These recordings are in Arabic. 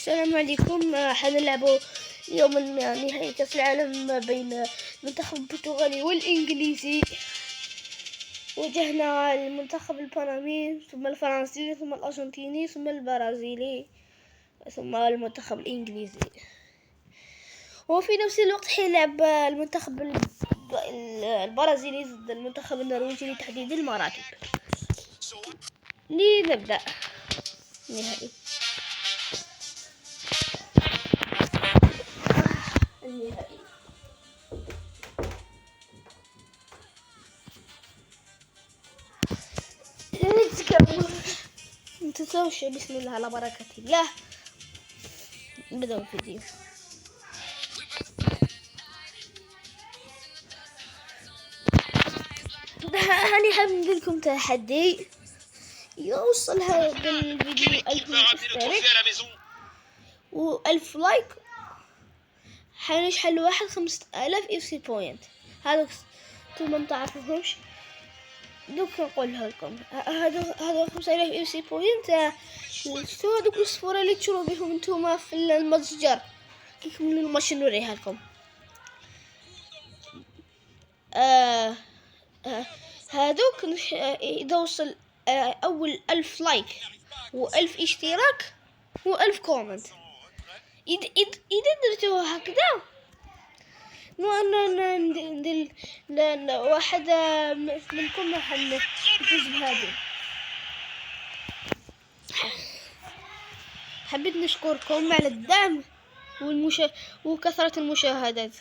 السلام عليكم. حنلعبوا اليوم نهائي كأس العالم بين المنتخب البرتغالي والإنجليزي. واجهنا المنتخب البنمي ثم الفرنسي ثم الأرجنتيني ثم البرازيلي ثم المنتخب الإنجليزي، وفي نفس الوقت حيلعب المنتخب البرازيلي ضد المنتخب النرويجي لتحديد المراتب. لنبدأ النهائي. نتسوش بسم الله على بركة الله. بدأ الفيديو. هاني حاب نديرلكم تحدي يوصل هذا الفيديو 1000 مشترك و1000 لايك حنشحن لواحد 5000 اف سي بوينت. هذا انتم ما تعرفوهمش، دوك نقولها لكم. هذا 5000 اف سي بوينت شتو هذوك الصفورة اللي تشرو بهم نتوما في المتجر كي يكملوا الماتش. نوريها لكم. هذوك إذا وصل أول 1000 لايك و1000 اشتراك و1000 كومنت، إذا درتوها هكذا ندير واحد منكم يفوز بهذه. حبيت نشكركم على الدعم وكثرة المشاهدات.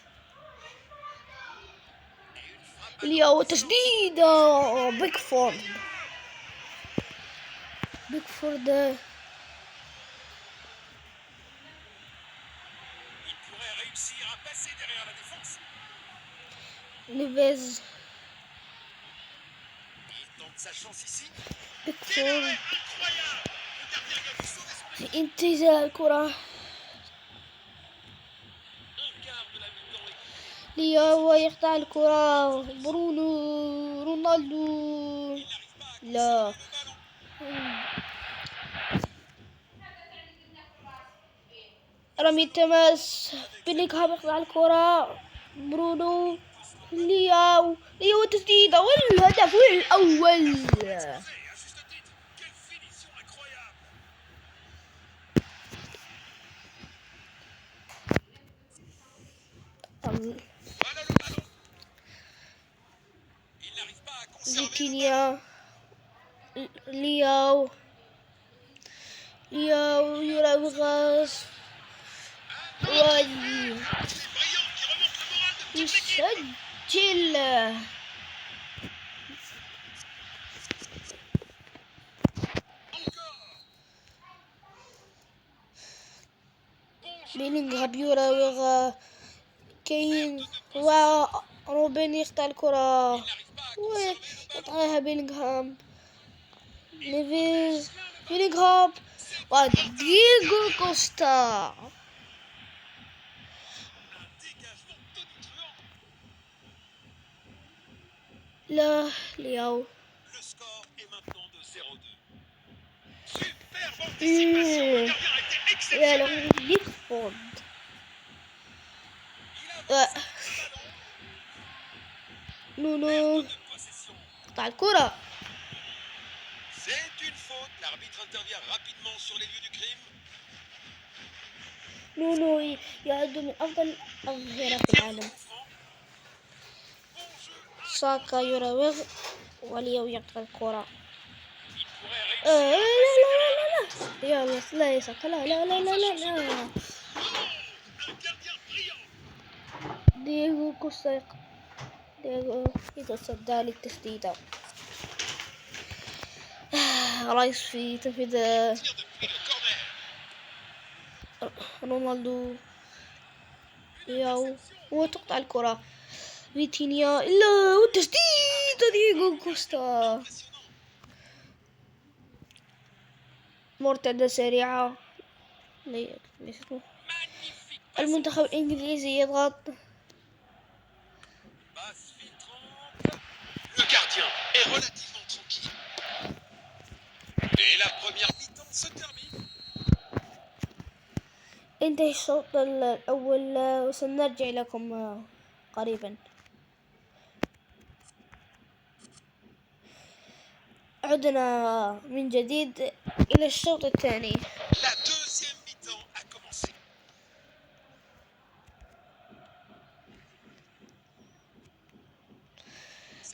اليوم تسديدة بيكفورد نيفيز بيكفورد في انتزاع الكرة. لياو يقطع الكرة. برونو رونالدو لا رمي التماس. بيلينغهام يقطع الكرة. برونو لياو تسديدة والهدف الأول. فيتينيا لياو يراوغ يسجل. بيلينغهام يراوغ كاين وروبن يقطع الكرة ويقطعها بيلينغهام. نيفيز بيلينغهام ودييغو كوستا. لا لياو يا لو بيكفورد نونو قطع الكرة. نونو يعد من أفضل الأظهرة في العالم. ساكا يراوغ وليو يقطع الكرة. لا يا ساكا لا. دييغو كوستا يتصدى للتسديدة. رايس في تنفيذ رونالدو ياو وتقطع الكرة. فيتينيا إلا والتسديدة دييغو كوستا. مرتدة سريعة. المنتخب الإنجليزي يضغط. انتهي الشوط الأول وسنرجع لكم قريبا. عدنا من جديد إلى الشوط الثاني.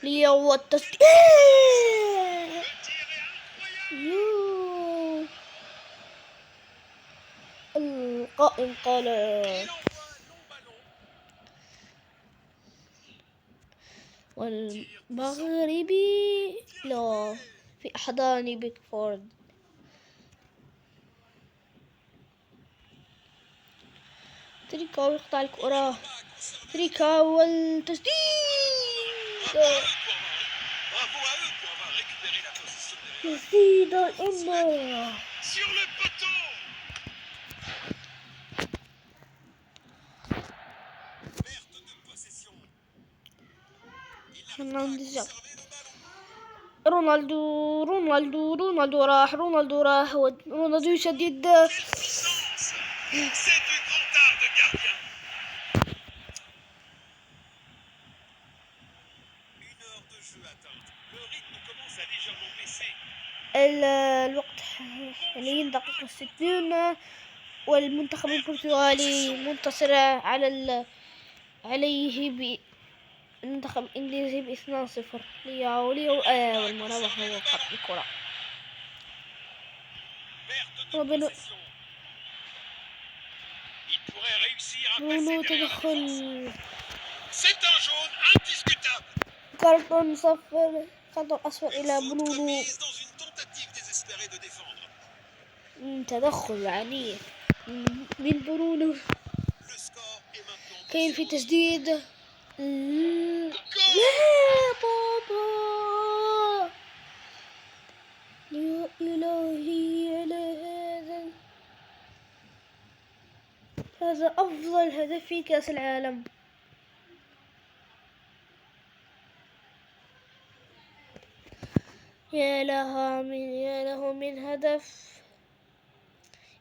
ليو التسديد. القائم قال والمغربي لا في أحضان بيكفورد. تريكا يقطع الكرة، تريكا والتسديد. تسديد الأمة. رونالدو راح، رونالدو يسدد. الوقت حاليا دقيقة 60 والمنتخب البرتغالي منتصر عليه المنتخب الإنجليزي ب2-0. ليو والمراوغة هو قطع الكرة. برونو تدخل. كارتون صفر، كارتون أصفر إلى برونو. تدخل عنيف من برونو. كاين في تسديد. لا بابا، يا إلهي على هذا أفضل هدف في كأس العالم. يا له من هدف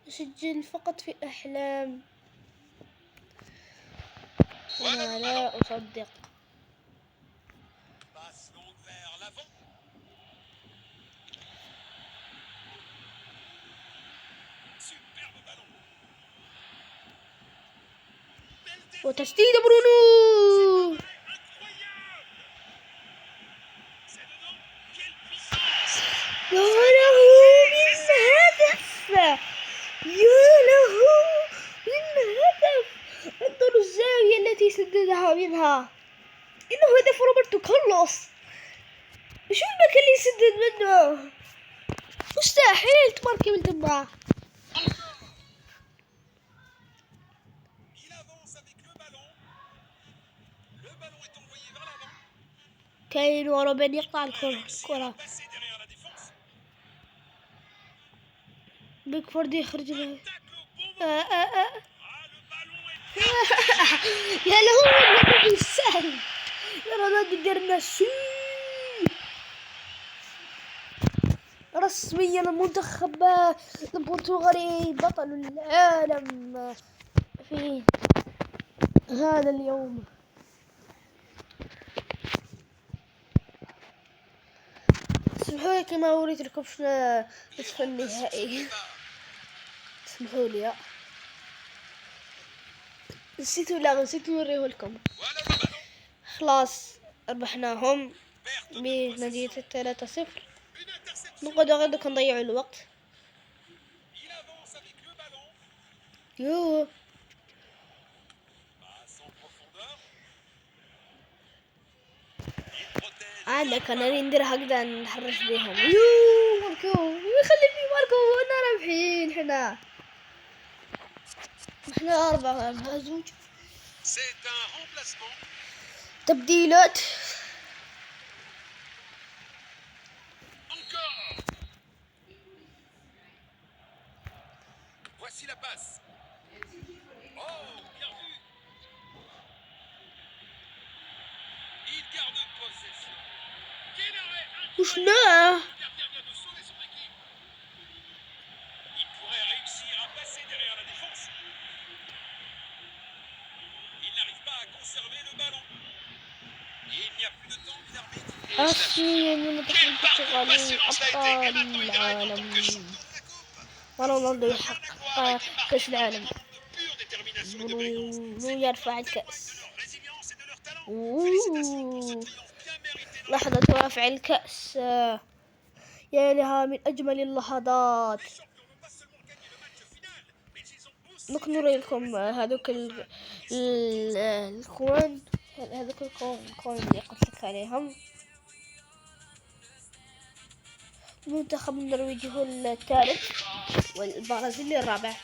يسجل فقط في الأحلام. أنا لا أصدق. وتسديد برونو. يا له من هدف، يا له من هدف. انظروا الزاوية التي سددها منها. إنه هدف روبرتو كارلوس. شو المكان اللي يسدد منه؟ مستحيل تماركي من تبعه. كاين وروبن يقطع الكرة. بيكفورد يخرج له. يا له من السهل. يا رونالدو درنا رسميا المنتخب البرتغالي بطل العالم في هذا اليوم. اسمحوا لي كما وريت لكم في نصف النهائي. اسمحوا لي، نسيت نوريه لكم. خلاص ربحناهم بنتيجة 3-0. نقعد غدا كنضيعوا الوقت. عندك انا ندير هكذا نحرش بهم. ماركو يخلي في ماركو وانا رابحين. احنا 4-0. تبديلات. وشنو رسميا المنتخب البرتغالي أبطال العالم، ورونالدو يحقق كأس العالم. برونو يرفع الكأس. لحظة رفع الكأس، يا لها من أجمل اللحظات. نري لكم هذوك الكون، هذوك الكون اللي قلت لك عليهم. المنتخب النرويجي هو الثالث والبرازيلي الرابع.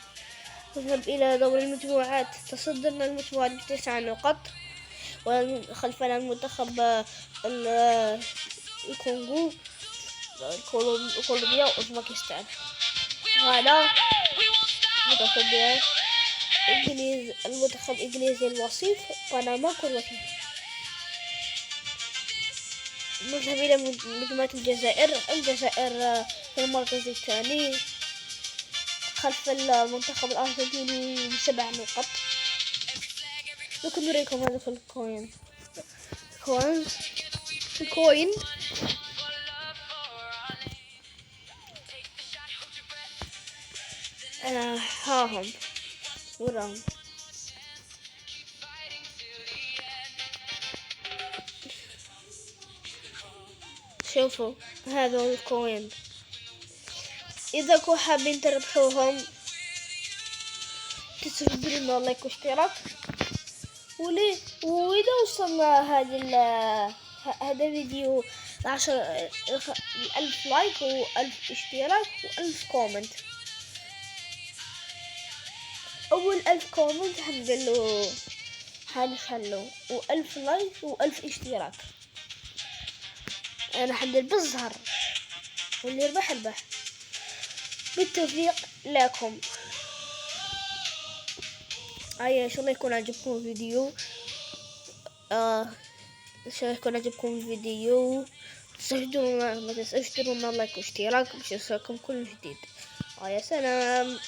نذهب إلى دور المجموعات. تصدرنا المجموعة ب9 نقط، وخلفنا المنتخب الكونغو، كولومبيا وأوزبكستان. هذا متصدر المنتخب الإنجليزي الوصيف بنما كرواتيا. نذهب إلى مجموعة الجزائر في المركز الثاني، خلف المنتخب الأرجنتيني ب7 نقط. نريكم هذا في الكوين. ها هم وراهم. شوفوا هذا الكوين، إذا كنتم حابين تربحوهم تسجلوا لنا لايك واشتراك. وإذا وصلنا هذا الفيديو 10,000 لايك و1000 اشتراك و1000 كومنت. أول 1000 كومنت حنخلو و1000 لايك و1000 اشتراك. أنا حندير بالزهر، واللي يربح البح. بالتوفيق لكم. ان شاء الله يكون عجبكم الفيديو. ما تنسوش تديروا لايك واشتراك باش يوصلكم كل جديد. يا سلام.